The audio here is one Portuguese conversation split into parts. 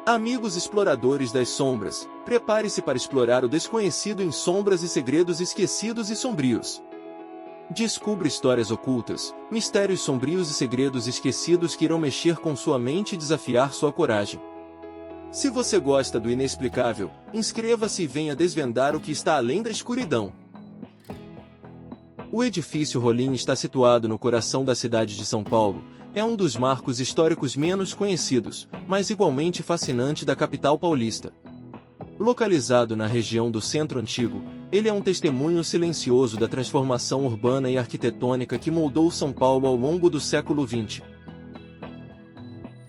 Amigos exploradores das sombras, prepare-se para explorar o desconhecido em sombras e segredos esquecidos e sombrios. Descubra histórias ocultas, mistérios sombrios e segredos esquecidos que irão mexer com sua mente e desafiar sua coragem. Se você gosta do inexplicável, inscreva-se e venha desvendar o que está além da escuridão. O edifício Rolim está situado no coração da cidade de São Paulo. É um dos marcos históricos menos conhecidos, mas igualmente fascinante da capital paulista. Localizado na região do Centro Antigo, ele é um testemunho silencioso da transformação urbana e arquitetônica que moldou São Paulo ao longo do século XX.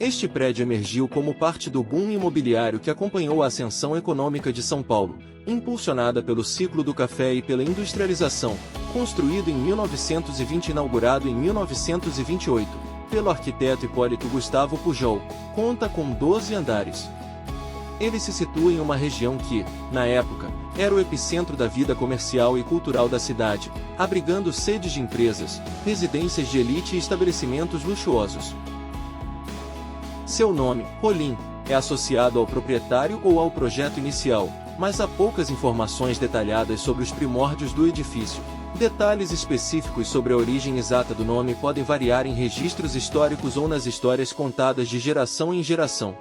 Este prédio emergiu como parte do boom imobiliário que acompanhou a ascensão econômica de São Paulo, impulsionada pelo ciclo do café e pela industrialização, construído em 1920 e inaugurado em 1928. Pelo arquiteto Hipólito Gustavo Pujol, conta com 12 andares. Ele se situa em uma região que, na época, era o epicentro da vida comercial e cultural da cidade, abrigando sedes de empresas, residências de elite e estabelecimentos luxuosos. Seu nome, Rolim, é associado ao proprietário ou ao projeto inicial, mas há poucas informações detalhadas sobre os primórdios do edifício. Detalhes específicos sobre a origem exata do nome podem variar em registros históricos ou nas histórias contadas de geração em geração.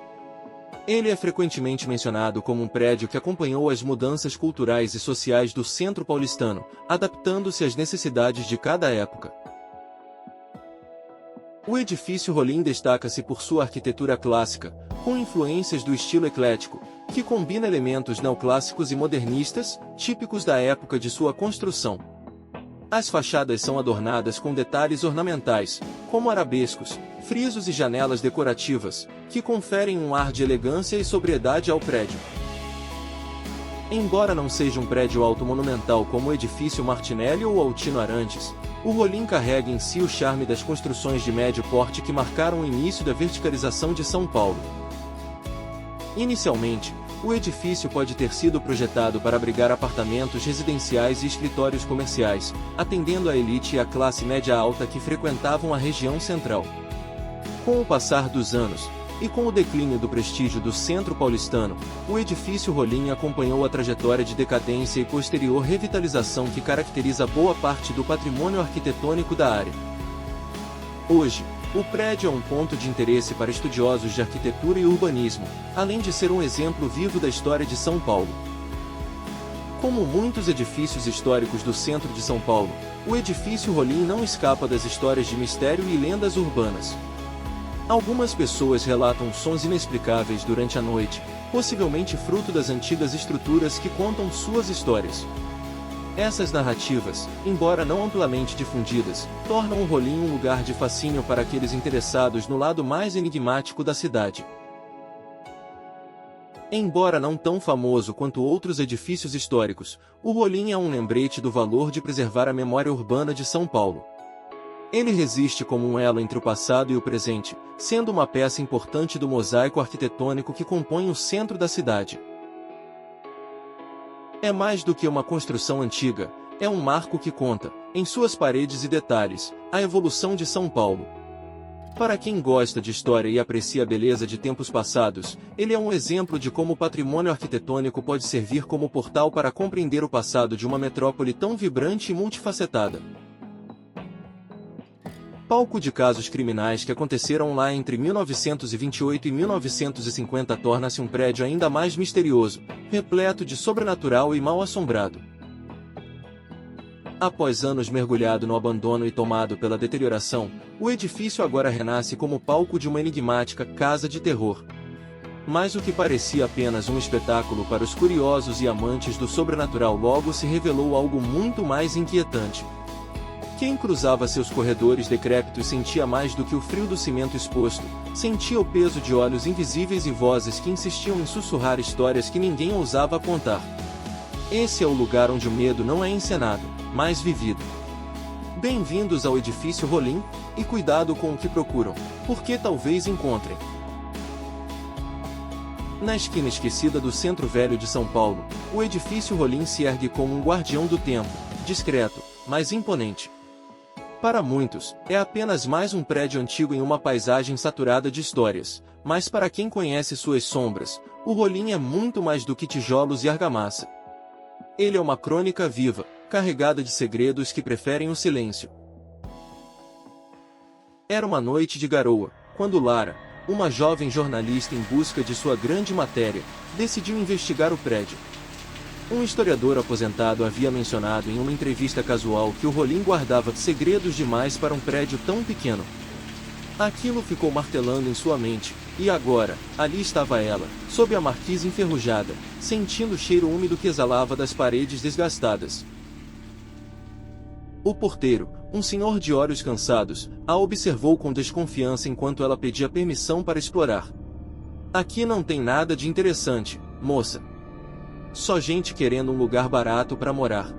Ele é frequentemente mencionado como um prédio que acompanhou as mudanças culturais e sociais do centro paulistano, adaptando-se às necessidades de cada época. O edifício Rolim destaca-se por sua arquitetura clássica, com influências do estilo eclético, que combina elementos neoclássicos e modernistas, típicos da época de sua construção. As fachadas são adornadas com detalhes ornamentais, como arabescos, frisos e janelas decorativas, que conferem um ar de elegância e sobriedade ao prédio. Embora não seja um prédio alto monumental como o edifício Martinelli ou Altino Arantes, o Rolim carrega em si o charme das construções de médio porte que marcaram o início da verticalização de São Paulo. Inicialmente, o edifício pode ter sido projetado para abrigar apartamentos residenciais e escritórios comerciais, atendendo a elite e a classe média alta que frequentavam a região central. Com o passar dos anos, e com o declínio do prestígio do centro paulistano, o edifício Rolim acompanhou a trajetória de decadência e posterior revitalização que caracteriza boa parte do patrimônio arquitetônico da área. Hoje, o prédio é um ponto de interesse para estudiosos de arquitetura e urbanismo, além de ser um exemplo vivo da história de São Paulo. Como muitos edifícios históricos do centro de São Paulo, o edifício Rolim não escapa das histórias de mistério e lendas urbanas. Algumas pessoas relatam sons inexplicáveis durante a noite, possivelmente fruto das antigas estruturas que contam suas histórias. Essas narrativas, embora não amplamente difundidas, tornam o Rolim um lugar de fascínio para aqueles interessados no lado mais enigmático da cidade. Embora não tão famoso quanto outros edifícios históricos, o Rolim é um lembrete do valor de preservar a memória urbana de São Paulo. Ele resiste como um elo entre o passado e o presente, sendo uma peça importante do mosaico arquitetônico que compõe o centro da cidade. É mais do que uma construção antiga, é um marco que conta, em suas paredes e detalhes, a evolução de São Paulo. Para quem gosta de história e aprecia a beleza de tempos passados, ele é um exemplo de como o patrimônio arquitetônico pode servir como portal para compreender o passado de uma metrópole tão vibrante e multifacetada. Palco de casos criminais que aconteceram lá entre 1928 e 1950 torna-se um prédio ainda mais misterioso, repleto de sobrenatural e mal-assombrado. Após anos mergulhado no abandono e tomado pela deterioração, o edifício agora renasce como palco de uma enigmática casa de terror. Mas o que parecia apenas um espetáculo para os curiosos e amantes do sobrenatural logo se revelou algo muito mais inquietante. Quem cruzava seus corredores decrépitos sentia mais do que o frio do cimento exposto, sentia o peso de olhos invisíveis e vozes que insistiam em sussurrar histórias que ninguém ousava contar. Esse é o lugar onde o medo não é encenado, mas vivido. Bem-vindos ao edifício Rolim, e cuidado com o que procuram, porque talvez encontrem. Na esquina esquecida do centro velho de São Paulo, o edifício Rolim se ergue como um guardião do tempo, discreto, mas imponente. Para muitos, é apenas mais um prédio antigo em uma paisagem saturada de histórias, mas para quem conhece suas sombras, o Rolim é muito mais do que tijolos e argamassa. Ele é uma crônica viva, carregada de segredos que preferem o silêncio. Era uma noite de garoa, quando Lara, uma jovem jornalista em busca de sua grande matéria, decidiu investigar o prédio. Um historiador aposentado havia mencionado em uma entrevista casual que o Rolim guardava segredos demais para um prédio tão pequeno. Aquilo ficou martelando em sua mente, e agora, ali estava ela, sob a marquise enferrujada, sentindo o cheiro úmido que exalava das paredes desgastadas. O porteiro, um senhor de olhos cansados, a observou com desconfiança enquanto ela pedia permissão para explorar. Aqui não tem nada de interessante, moça. Só gente querendo um lugar barato para morar.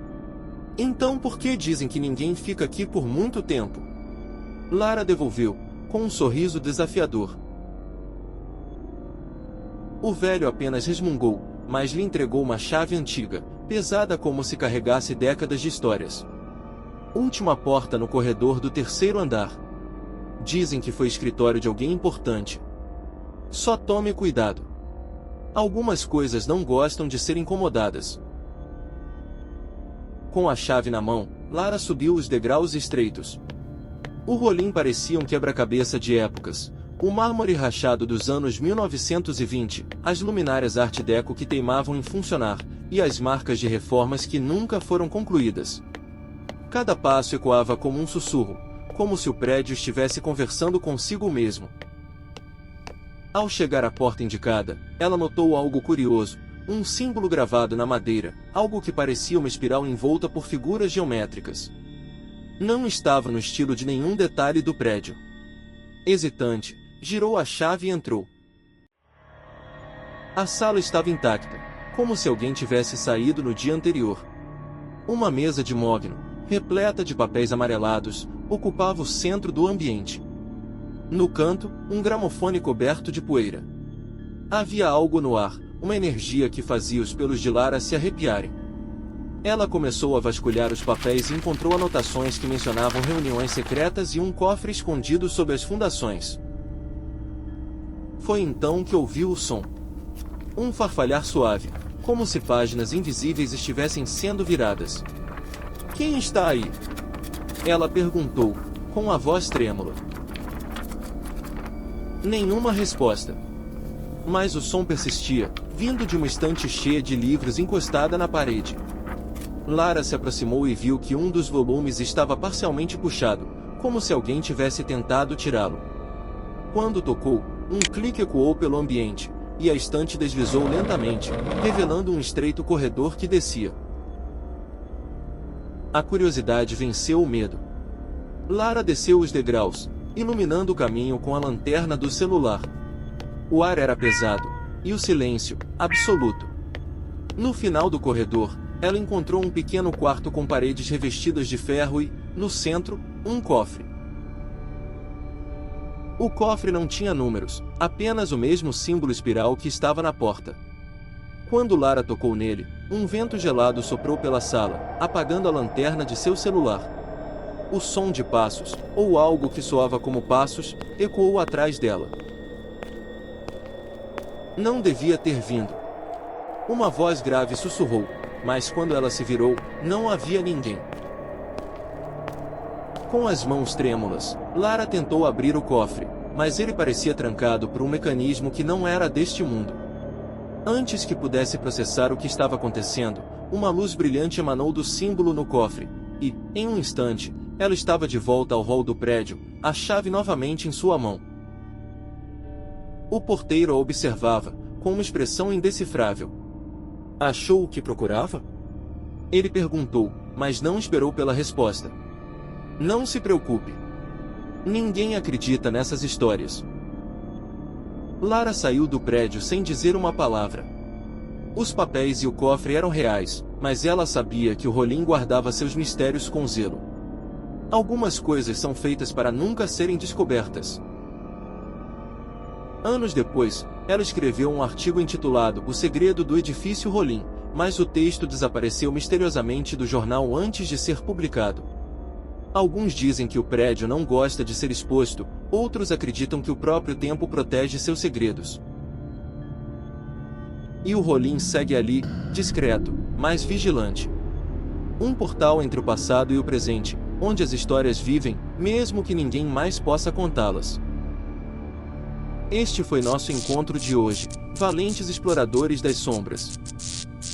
Então por que dizem que ninguém fica aqui por muito tempo? Lara devolveu, com um sorriso desafiador. O velho apenas resmungou, mas lhe entregou uma chave antiga, pesada como se carregasse décadas de histórias. Última porta no corredor do 3º andar. Dizem que foi escritório de alguém importante. Só tome cuidado. Algumas coisas não gostam de ser incomodadas. Com a chave na mão, Lara subiu os degraus estreitos. O Rolim parecia um quebra-cabeça de épocas. O mármore rachado dos anos 1920, as luminárias Art Deco que teimavam em funcionar, e as marcas de reformas que nunca foram concluídas. Cada passo ecoava como um sussurro, como se o prédio estivesse conversando consigo mesmo. Ao chegar à porta indicada, ela notou algo curioso, um símbolo gravado na madeira, algo que parecia uma espiral envolta por figuras geométricas. Não estava no estilo de nenhum detalhe do prédio. Hesitante, girou a chave e entrou. A sala estava intacta, como se alguém tivesse saído no dia anterior. Uma mesa de mogno, repleta de papéis amarelados, ocupava o centro do ambiente. No canto, um gramofone coberto de poeira. Havia algo no ar, uma energia que fazia os pelos de Lara se arrepiarem. Ela começou a vasculhar os papéis e encontrou anotações que mencionavam reuniões secretas e um cofre escondido sob as fundações. Foi então que ouviu o som. Um farfalhar suave, como se páginas invisíveis estivessem sendo viradas. "Quem está aí?" ela perguntou, com a voz trêmula. Nenhuma resposta. Mas o som persistia, vindo de uma estante cheia de livros encostada na parede. Lara se aproximou e viu que um dos volumes estava parcialmente puxado, como se alguém tivesse tentado tirá-lo. Quando tocou, um clique ecoou pelo ambiente, e a estante deslizou lentamente, revelando um estreito corredor que descia. A curiosidade venceu o medo. Lara desceu os degraus, iluminando o caminho com a lanterna do celular. O ar era pesado, e o silêncio, absoluto. No final do corredor, ela encontrou um pequeno quarto com paredes revestidas de ferro e, no centro, um cofre. O cofre não tinha números, apenas o mesmo símbolo espiral que estava na porta. Quando Lara tocou nele, um vento gelado soprou pela sala, apagando a lanterna de seu celular. O som de passos, ou algo que soava como passos, ecoou atrás dela. Não devia ter vindo. Uma voz grave sussurrou, mas quando ela se virou, não havia ninguém. Com as mãos trêmulas, Lara tentou abrir o cofre, mas ele parecia trancado por um mecanismo que não era deste mundo. Antes que pudesse processar o que estava acontecendo, uma luz brilhante emanou do símbolo no cofre, e, em um instante, ela estava de volta ao hall do prédio, a chave novamente em sua mão. O porteiro a observava, com uma expressão indecifrável. "Achou o que procurava?" ele perguntou, mas não esperou pela resposta. "Não se preocupe. Ninguém acredita nessas histórias." Lara saiu do prédio sem dizer uma palavra. Os papéis e o cofre eram reais, mas ela sabia que o Rolim guardava seus mistérios com zelo. Algumas coisas são feitas para nunca serem descobertas. Anos depois, ela escreveu um artigo intitulado O Segredo do Edifício Rolim, mas o texto desapareceu misteriosamente do jornal antes de ser publicado. Alguns dizem que o prédio não gosta de ser exposto, outros acreditam que o próprio tempo protege seus segredos. E o Rolim segue ali, discreto, mas vigilante. Um portal entre o passado e o presente, onde as histórias vivem, mesmo que ninguém mais possa contá-las. Este foi nosso encontro de hoje, valentes exploradores das sombras.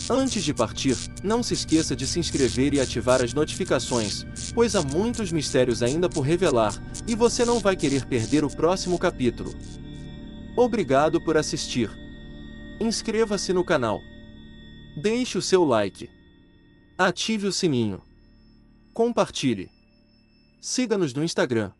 Antes de partir, não se esqueça de se inscrever e ativar as notificações, pois há muitos mistérios ainda por revelar, e você não vai querer perder o próximo capítulo. Obrigado por assistir. Inscreva-se no canal. Deixe o seu like. Ative o sininho. Compartilhe. Siga-nos no Instagram.